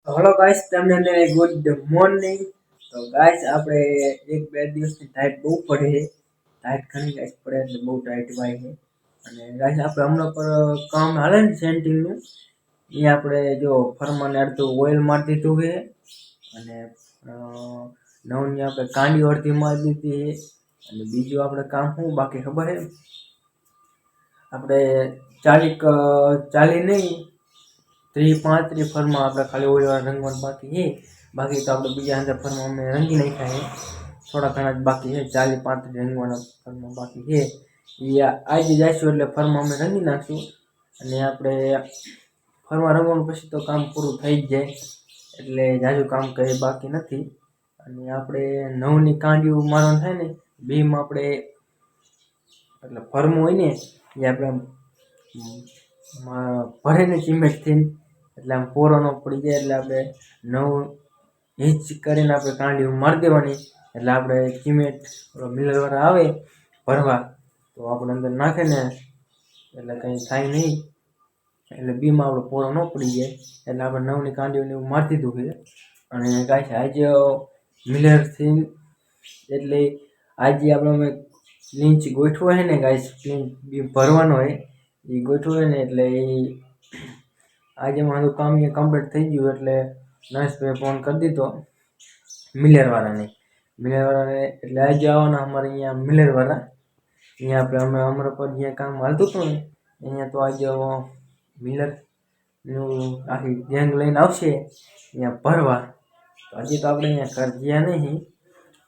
Hello guys તમને good morning. તો ગાइस આપણે એક બે દિવસની ટાઈટ બહુ પડે છે। ટાઈટ ઘણી ગાइस પડે એટલે બહુ ટાઈટ વાય છે। અને ગાइस આપણે હમણાં પર કામ હાલે ને સેન્ટિંગનું એ આપણે જો ફરમાને અડધું ઓઇલ મારી દીધું છે અને નવની આપણે કાંડી અડધી મારી દીધી છે। અને બીજું આપણે કામ શું બાકી ખબર છે આપણે 40 નહીં 35 ફરમાં આપણે ખાલી ઓળવા રંગવાનું બાકી છે। બાકી તો આપણે બીજા અંદર ફરમાં અમે રંગી નાખ્યા છે। થોડા ઘણા જ બાકી છે 40-35 રંગવાના ફરમાં બાકી છે। એ આજે જઈશું એટલે ફરમાં અમે રંગી નાખશું અને આપણે ફરમાં રંગવાનું પછી તો કામ પૂરું થઈ જ જાય એટલે જાજુ કામ કંઈ બાકી નથી। અને આપણે નવની કાંડીઓ મારવાનું થાય ને બીમ આપણે એટલે ફરમું હોય ને એ આપણે ભરે ને સિમેન્ટથી એટલે આમ પોરો ન પડી જાય એટલે આપણે નવ ઇંચ કરીને આપણે કાંડી મારી દેવાની એટલે આપણે સિમેન્ટ મિલરવાળા આવે ભરવા તો આપણે અંદર નાખે ને એટલે કંઈ થાય નહીં એટલે બીમાં આપણે પોરો ન પડી જાય એટલે આપણે નવની કાંડીઓને એવું મારી દીધું છે। અને કાંઈ છે આજે મિલરથી એટલે આજે આપણે લીંચ ગોઠવો છે ને ગાઈસ બીમ ભરવાનો હોય એ ગોઠવો હોય ને એટલે એ આજે મારું કામ અહીંયા કમ્પ્લીટ થઈ ગયું એટલે નરેશભાઈએ ફોન કરી દીધો મિલરવાળાને એટલે આજે આવવાના અમારે અહીંયા મિલરવાળા અહીંયા આપણે અમે અમારા પર જ્યાં કામ હાલતું હતું ને અહીંયા તો આજે મિલરનું આખી ગેંગ લઈને આવશે અહીંયા ભરવા। તો હજી તો આપણે અહીંયા ઘર ગયા નહીં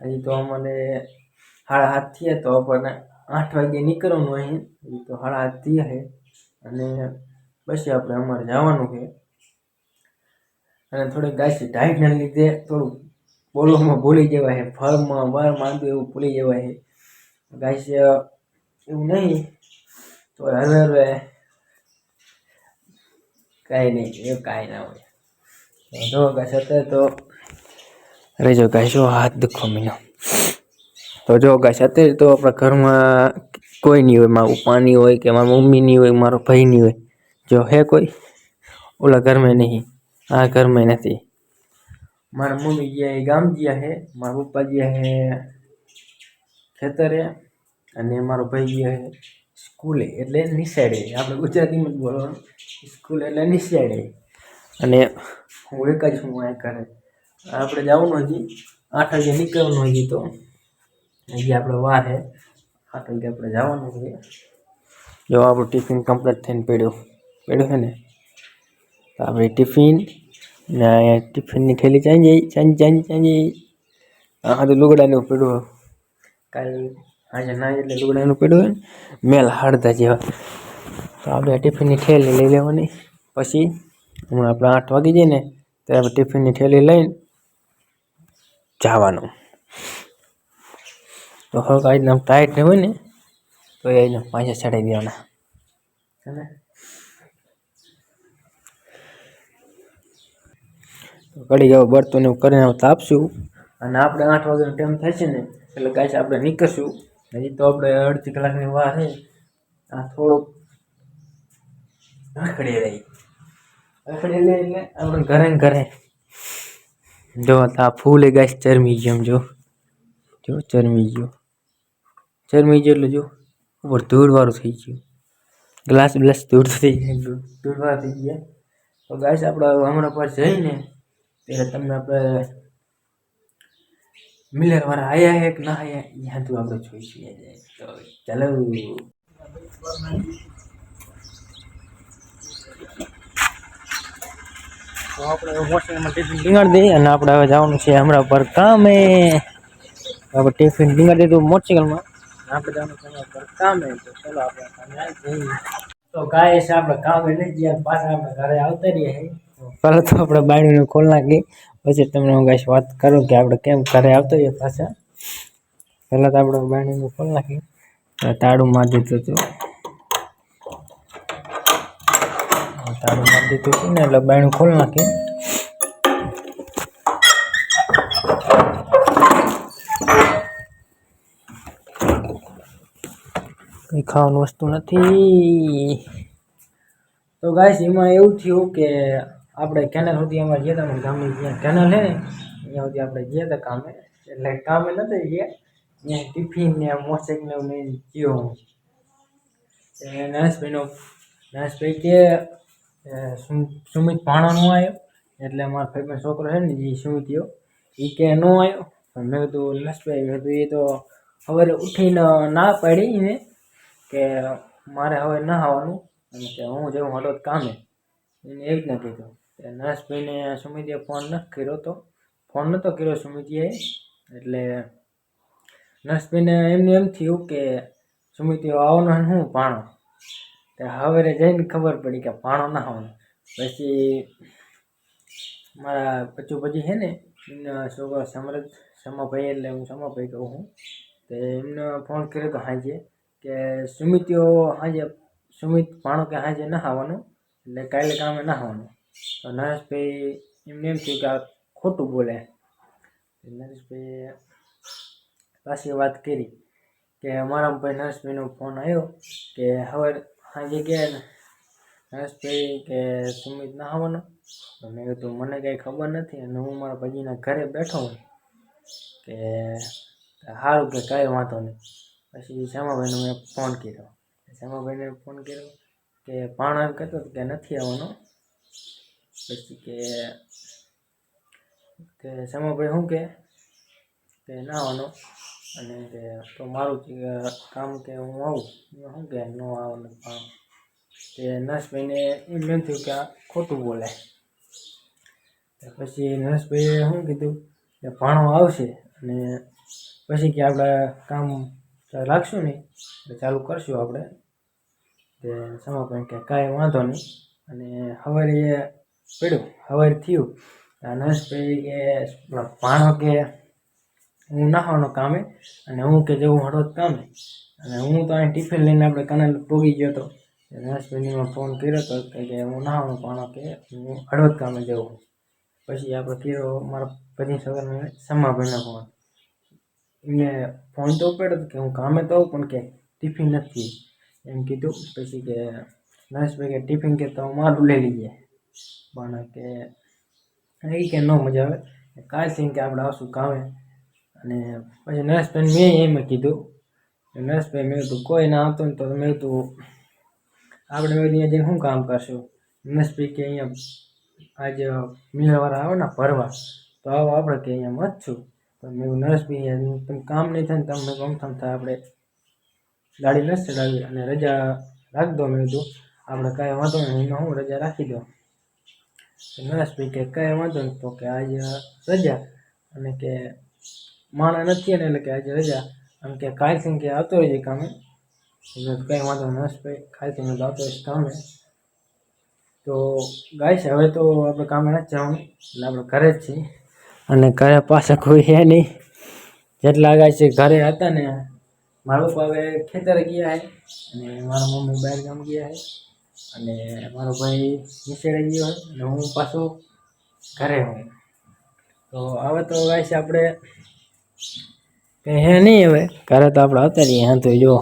હજી તો અમને 7:30 થયા તો આપણને 8 વાગે નીકળવાનું અહીં હજી તો 7:30 થયા છે અને પછી આપણે અમારે જવાનું છે। અને થોડીક ગાયસી ટાઈટના લીધે થોડું બોલવામાં ભૂલી જવાય છે ફરમાં વાર માંડવું એવું ભૂલી જવાય છે ગાઈસ એવું નહીં તો હવે કાંઈ નહીં એવું કાંઈ ના હોય જો ગાઈસ અત્યારે તો અરે જો ગાઈસ હાથ દુખો મીનો તો જો ગાઈસ અત્યારે તો આપણા ઘરમાં કોઈ નહીં હોય મારું પાણી હોય કે મારી મમ્મી નહીં હોય મારો ભાઈ નહીં હોય જો હે કોઈ ઓલા ઘરમાં નહીં આ ઘરમાં નથી। મારા મમ્મી ગયા એ ગામ ગયા છે મારા પપ્પા ગયા છે ખેતરે અને મારો ભાઈ ગયા છે સ્કૂલે એટલે નિશાળે આપણે ગુજરાતીમાં જ બોલવાનું સ્કૂલ એટલે નિશાળે અને હું એક જ હું આ ઘરે આપણે જવાનું હજી 8 વાગે નીકળવાનું હજી તો હજી આપણે વાર છે 8 વાગે આપણે જવાનું છે। જો આપણું ટિફિન કમ્પ્લીટ થઈને પડ્યું છે ને તો આપણે ટિફિન ને ટિફિનની થેલી ચાંજી આ તો લુગડાનું પડ્યું કાલ આજે ના એટલે લુગડાનું પડ્યું હોય ને મેલ હાડતા જેવા તો આપણે ટિફિનની થેલી લઈ લેવાની પછી હમણાં આપણે 8 વાગી જાય ને ત્યારે આપણે ટિફિનની થેલી લઈને જવાનું। તો હવે કાંઈ આમ ટાઈટ હોય ને તો એને પાછા ચડાવી દેવાના છે તો કડી જાવ બળતું એવું કરીને તાપશું અને આપણે 8 વાગ્યાનો ટાઈમ થશે ને એટલે ગાઈસ આપણે નીકળશું હજી તો આપણે અડધી કલાકની વાર છે આ થોડુંક રખડી રહી એટલે આપણે ઘરે જો આ ફૂલ એ ગાઈસ ચરમી ગયો જો ચરમી ગયો એટલે જો ઉપર ધૂળવાળું થઈ ગયું ગ્લાસ ધૂળ થઈ ગયા ધૂળવાળા થઈ ગયા। તો ગાઈસ આપણે હમણાં પર જઈને ત્યારે તમને આપણે મિલરવાળા આયા હે કે ના આયા ત્યાં તો આપણે જોઈશું તો ચાલો તો આપણે હોસ્ટેલમાં ટિફિન ટીંગાડી દઈએ અને આપણે હવે જવાનું છે હમણાં પર કામે આપણે ટિફિન ટીંગાડી દીધું મોટરસાઇકલમાં આપણે જવાનું છે હમણાં પર કામે તો ચાલો આપણે કામે જઈએ। તો ગાઈસ આપણે કામે નહીં ગયા પાછા આપણે ઘરે આવતા રહ્યા છે પહેલાં તો આપણે બાયણીને ખોલી નાખી પછી તમને હું ગાઈસ વાત કરું કે આપણે કેમ ઘરે આવતા રહીએ પાછા પહેલાં તો આપણે બાયણીને ખોલી નાખી તાળું મારી દીધું હતું ને એટલે બાયણું ખોલી નાખી કંઈ ખાવાનું વસ્તુ નથી। તો ગાઈસ એમાં એવું થયું કે આપણે કેનલ સુધી અમારે ગયા હતા ગામની જ્યાં કેનલ છે ને અહીંયા સુધી આપણે ગયા હતા કામે, એટલે કામે નથી ગયા ત્યાં ટિફિન ને મોટરસાઇકલ ને ગયો હું. નરેશભાઈ કે સુમિત ભાણો ન આવ્યો, એટલે મારા ભાઈનો છોકરો છે ને એ સુમિતિયો એ કે ન આવ્યો. પણ મેં કીધું નરેશભાઈ, મેં કીધું એ તો સવારે ઉઠીને ના પાડી ને કે મારે હવે ના આવવાનું, અને કે હું જેવું હળવદ કામે એને એવી રીતના કીધું. નરેશભાઈને સુમિતિએ ફોન નથી કર્યો, તો ફોન નહોતો કર્યો સુમિતિએ, એટલે નરેશભાઈને એમ થયું કે સુમિતિઓ આવવાનો હું ભાણો. હવે જઈને ખબર પડી કે ભાણો ના આવવાનો. પછી મારા પછી છે ને એમના છોકરો સમાભાઈ, એટલે હું સમાભાઈ કહું છું, તો એમને ફોન કર્યો તો સાંજે કે સુમિતિઓ સાંજે સુમિત ભાણો કે સાંજે ના આવવાનું, એટલે કાલે કામે ના આવવાનું. તો નરેશભાઈ એમને એમ થયું કે આ ખોટું બોલે. નરેશભાઈએ પાછી વાત કરી કે મારા ભાઈ નરેશભાઈનો ફોન આવ્યો કે હવે સાંજે કે નરેશભાઈ કે સુમિત ના આવવાનો. તો મેં કીધું મને કંઈ ખબર નથી, અને હું મારા ભાઈના ઘરે બેઠો હું કે સારું કે કાંઈ વાંધો નહીં. પછી શ્યામાભાઈને મેં ફોન કર્યો. શ્યામાભાઈને ફોન કર્યો કે ભાણો એમ કહેતો કે નથી આવવાનો. પછી કે શ્યામાભાઈ શું કે ના આવવાનો, અને કે તો મારું કામ કે હું આવું, શું કે ન આવવાનું ભાણો. તે નરેશભાઈને એમ થયું કે આ ખોટું બોલે. પછી નરેશભાઈએ શું કીધું કે ભાણો આવશે, અને પછી કે આપણે કામ રાખશું ને એટલે ચાલુ કરશું આપણે. તે સમાભાઈ કે કાંઈ વાંધો નહીં. અને સવારે પડ્યું, સવારે થયું નરેશભાઈ કે ભાણો કે હું નાખવાનો કામે, અને હું કે જવું હળવદ કામે, અને હું તો અહીં ટિફિન લઈને આપણે કનાલ પોગી ગયો હતો. નરેશભાઈને મેં ફોન કર્યો હતો કે હું નાખવાનો ભાણો કે હું હળવદ કામે જવું. પછી આપણે કર્યો મારા પછી સવારને સમાભાઈનો ફોન. એમને ફોન તો ઉપાડ્યો કે હું કામે તો આવું, પણ કે ટિફિન નથી એમ કીધું. પછી કે નરેશભાઈ કે ટિફિન કે તો મારું લઈ લઈએ, પણ કે એ કે ન મજા આવે, કાલથી કે આપણે આવશું કામે. અને પછી નરેશભાઈને મેં એમ કીધું, નરેશભાઈ મેં કીધું કોઈ ના આવતું ને તો મેં કીધું આપણે અહીંયા જઈને શું કામ કરશું. નરેશભાઈ કે અહીંયા આજે મિલવાળા આવે ને ભરવા, તો આવો આપણે કે અહીંયા મત છું. તો મેં નરેશભાઈ તમે કામ નહીં થાય ને તમે ગમથમ થાય આપણે ગાડી નથી ચડાવી અને રજા રાખી દો. મેં કીધું આપણે કાંઈ વાંધો નહીં, એમાં હું રજા રાખી દો. નરેશભાઈ કે કાંઈ વાંધો નહીં, તો કે આજે રજા, અને કે માણા નથી ને એટલે કે આજે રજા, અને કે કાલથી કે આવતો રહેજે કામે. કંઈ વાંધો નરેશભાઈ, કાલથી મેં આવતો રહીશ કામે. તો ગાય છે હવે તો આપણે કામે નથી જવાનું, એટલે આપણે ઘરે જ છીએ, અને ઘરે પાછા કોઈ છે નહીં. જેટલા ગાય છે ઘરે હતા ને, મારા પપ્પા હવે ખેતરે ગયા છે, અને મારા મમ્મી બહાર ગામ ગયા છે, અને મારો ભાઈ નિશેડે ગયો હોય, અને હું પાછો ઘરે હોય. તો હવે તો ગાય છે આપણે કંઈ હે નહીં, હવે ઘરે તો આપણે આવતા રહીએ. હા તો જો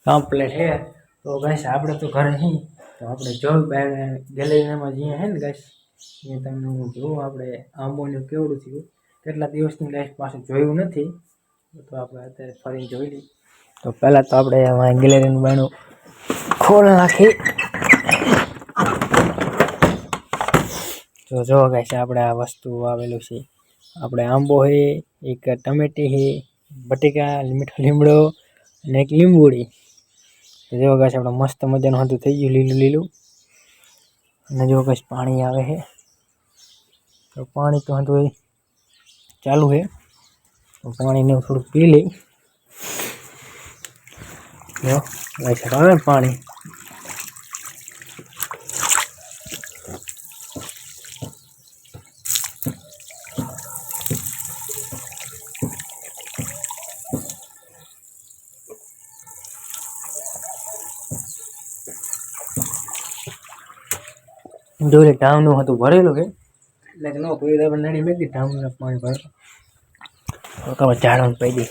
કમ્પ્લેટ છે. તો ગાય છે આપણે તો ઘરે છીએ, તો આપણે જોયું બહાર ગેલેરીમાં જ્યાં છે ને ગાય અહીંયા તમને હું જોઉં આપણે આંબોનું કેવડું થયું. કેટલા દિવસની ગાય પાછું જોયું નથી, તો આપણે અત્યારે ફરીને જોઈ લઈએ. તો પહેલાં તો આપણે ગેલેરીનું બાયણું ખોલ નાખી. તો જો ગાય છે આપણે આ વસ્તુ આવેલું છે. આપણે આંબો છે, એક ટમેટી છે, બટેકા, મીઠો લીમડો અને એક લીંબુડી. તો જો ગાય છે આપણે મસ્ત મજાનું હતું થઈ ગયું લીલું લીલું. અને જો ગાય પાણી આવે છે, તો પાણી તો હતું ચાલુ છે, તો પાણીને થોડુંક પી લઈ. જો ગાય છે આવે પાણી. જો ઢામનું હતું ભરેલું છે, એટલે કે ન કોઈ નાની મેં ઢામનું પાણી ભરેલું, તો ખબર ઝાડવાનું પડી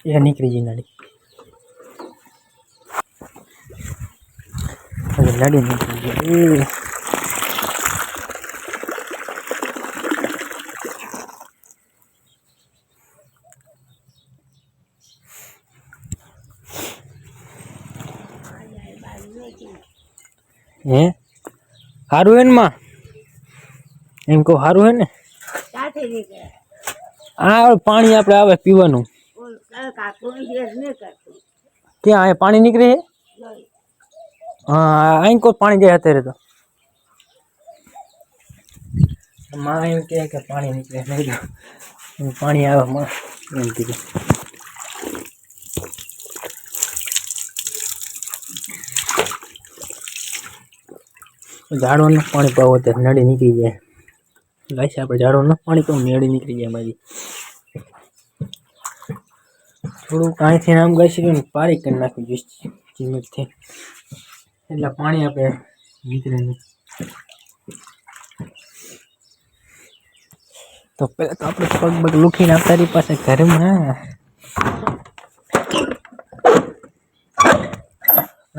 દે એ નીકળી ગઈ નાની. લડી નીકળી ગયા હે સારું હે ને માં એમ કહું સારું હે ને આ પાણી આપણે આવે પીવાનું ક્યાં અહીંયા પાણી નીકળે છે હા અહીં કોઈ પાણી જાય અત્યારે તો માં એમ કે પાણી નીકળે નહીં પાણી આવે માં એમ કીધું ઝાડવાનું પાણી પાવો ત્યારે નડી નીકળી જાય ગાઈસ આપણે ઝાડવાનું પાણી પાવું નડી નીકળી જાય મારી થોડુંક અહીંથી આમ ગાઈશ ને પારી કરી નાખ્યું જીમટથી એટલે પાણી આપણે નીકળે નહીં તો પેલા તો આપણે પગ પગ લૂખીને આપતારી પાસે ઘરમાં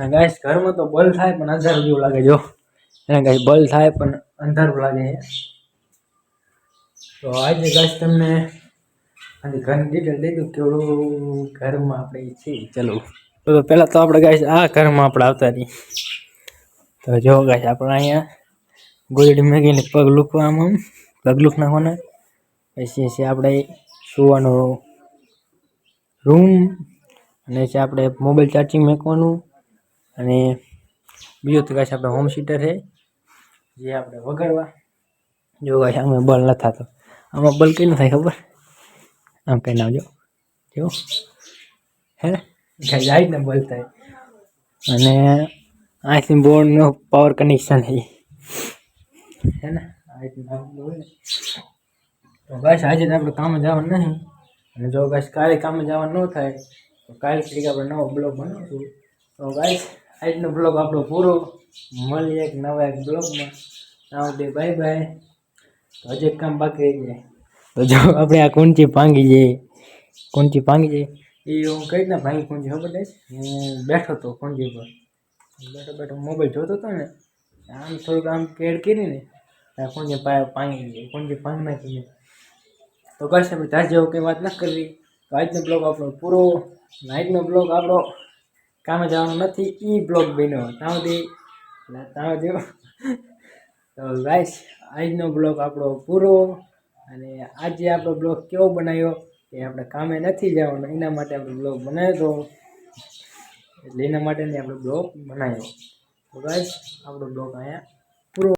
ગાઈસ ઘરમાં તો બલ થાય પણ અંધારું જેવું લાગે જો એને ગાઈસ બલ થાય પણ અંધારું લાગે તો આજે ગાઈસ તમને અને ઘરની ડિટેલ દઈ દઉં કેવડું ઘરમાં આપણે છીએ ચલો તો પહેલાં તો આપણે ગાઈસ આ ઘરમાં આપણે આવતા રહીએ તો જો ગાઈસ આપણે અહીંયા ગોળડી મેગીને પગ લૂકવામાં પગ લૂક નાખવાના પછી આપણે સુવાનો રૂમ અને છે આપણે મોબાઈલ ચાર્જિંગ મૂકવાનું અને બીજું તો ગાઈસ આપણે હોમ થિયેટર છે જે આપણે વગાડવા જો ગાઈસ આમાં બલ ન થતો આમાં બલ કઈ ન થાય ખબર આમ કઈ નાખજો જો હે જાય ને બલ થાય અને આઈથી બોર્ડનો પાવર કનેક્શન હે ને તો ગાઈસ આજે આપણે કામે જવાનું નહીં અને જો ગાઈસ કાલે કામે જવાનું ન થાય તો કાલે ફરી આપણે નવો બ્લોગ બનાવશું તો ગાઈસ આજનો બ્લોગ આપણો પૂરો મળીએ એક નવા એક બ્લોગમાં ત્યાં સુધી બાય બાય તો હજી એક કામ બાકી રહી જાય તો જો આપણે આ કુંચી ભાંગી જાય એ હું કઈ રીતના ભાંગી કુંચી ખબર છે હું બેઠો હતો કુંચી પર બેઠો મોબાઈલ જોતો હતો ને આમ થોડુંક આમ કેડ કરીને કુંચી ભાંગી ગઈ કુંચી ભાંગી નાખી તો કશે આપણે ત્યાં જેવું કંઈ વાત ન કરવી તો આજનો બ્લોગ આપણો પૂરો નાઇટનો બ્લોગ આપણો કામે જવાનું નથી એ બ્લોગ બન્યો ત્યાં સુધી તો ગાઈસ આજનો બ્લોગ આપણો પૂરો અને આજે આપણો બ્લોગ કેવો બનાવ્યો કે આપણે કામે નથી જવાનું એના માટે આપણે બ્લોગ બનાવ્યો હતો એટલે એના માટેની આપણે બ્લોગ બનાવ્યો તો ગાઈસ આપણો બ્લોગ અહીંયા પૂરો